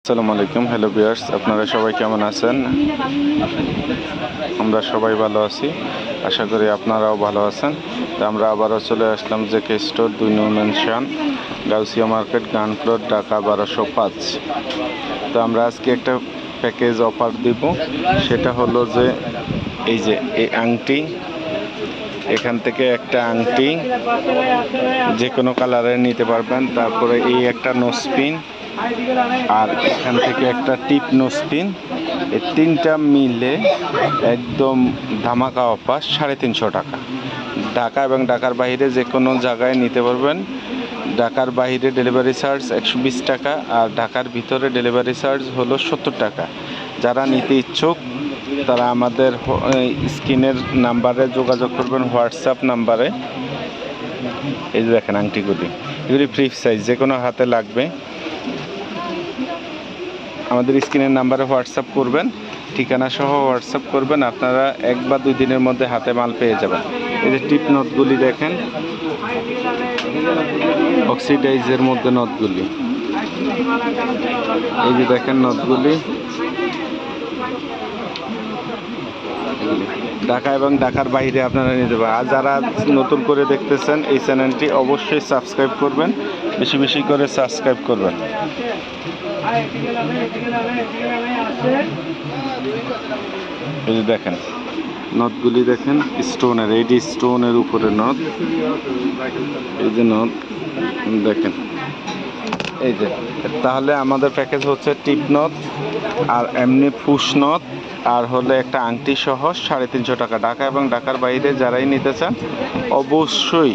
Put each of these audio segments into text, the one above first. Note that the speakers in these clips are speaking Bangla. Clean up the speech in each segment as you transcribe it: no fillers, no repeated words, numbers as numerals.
আসসালামু আলাইকুম। হ্যালো ভিউয়ার্স, আপনারা সবাই কেমন আছেন? আমরা সবাই ভালো আছি, আশা করি আপনারাও ভালো আছেন। তো আমরা আবারও চলে আসলাম জেকে স্টোর 2 নং mention, Gausia market, ground floor, Dhaka 1205। তো আমরা আজকে একটা প্যাকেজ অফার দিব, সেটা হলো যে এই যে এই আংটি, এখান থেকে একটা আংটি যে কোনো কালারের নিতে পারবেন। তারপরে এই একটা নোজপিন, আর এখান থেকে একটা টিপ নোজপিন, এই তিনটা মিলে একদম ধামাকা অফার 350 টাকা। ঢাকা এবং ঢাকার বাইরে যে কোনো জায়গায় নিতে পারবেন। ঢাকার বাইরে ডেলিভারি চার্জ 120 টাকা, আর ঢাকার ভিতরে ডেলিভারি চার্জ হলো 70 টাকা। যারা নিতে ইচ্ছুক তারা আমাদের স্ক্রিনের নাম্বারে যোগাযোগ করবেন, হোয়াটসঅ্যাপ নাম্বারে। এই যে দেখেন আংটিগুলি, এগুলি ফ্রি সাইজ, যে কোনো হাতে লাগবে। আমাদের স্ক্রিনের নাম্বারে হোয়াটসঅ্যাপ করবেন, ঠিকানা সহ হোয়াটসঅ্যাপ করবেন, আপনারা 1 বা 2 দিনের মধ্যে হাতে মাল পেয়ে যাবেন। এই যে টিপ নটগুলি দেখেন, অক্সিডাইজের মধ্যে নটগুলি, এই যে দেখেন নটগুলি। ঢাকা এবং ঢাকার বাইরে আপনারা নিতে পারেন। আর যারা নতুন করে দেখতেছেন এই চ্যানেলটি অবশ্যই সাবস্ক্রাইব করবেন, বেশি বেশি করে সাবস্ক্রাইব করবেন। এই যে দেখেন নটগুলি দেখেন, স্টোনের, এইটি স্টোনের উপরে নট, এই যে নট দেখেন। এই যে তাহলে আমাদের প্যাকেজ হচ্ছে টিপ নট, আর এমনি ফুশ নট, আর হলে একটা আংটি সহ 350 টাকা। ঢাকা এবং ঢাকার বাইরে যারাই নিতে চান অবশ্যই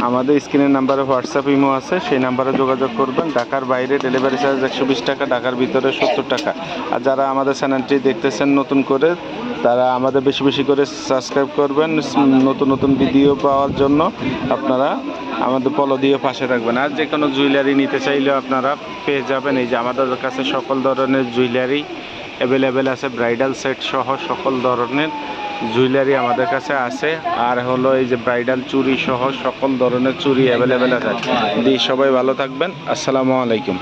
আমাদের স্ক্রিনের নাম্বারে হোয়াটসঅ্যাপ ইমো আছে, সেই নাম্বারে যোগাযোগ করবেন। ঢাকার বাইরে ডেলিভারি চার্জ 120 টাকা, ঢাকার ভিতরে 70 টাকা। আর যারা আমাদের চ্যানেলটি দেখতেছেন নতুন করে, তারা আমাদের বেশি বেশি করে সাবস্ক্রাইব করবেন। নতুন নতুন ভিডিও পাওয়ার জন্য আপনারা আমাদের ফলো দিয়ে পাশে থাকবেন। আর যে কোনো জুয়েলারি নিতে চাইলেও আপনারা পেয়ে যাবেন। এই যে আমাদের কাছে সকল ধরনের জুয়েলারি অ্যাভেলেবেল আছে, ব্রাইডাল সেট সহ সকল ধরনের জুয়েলারি আমাদের কাছে আছে। আর হলো এই যে ব্রাইডাল চুড়ি সহ সকল ধরনের চুড়ি অ্যাভেলেবেল আছে। সবাই ভালো থাকবেন, আসসালামু আলাইকুম।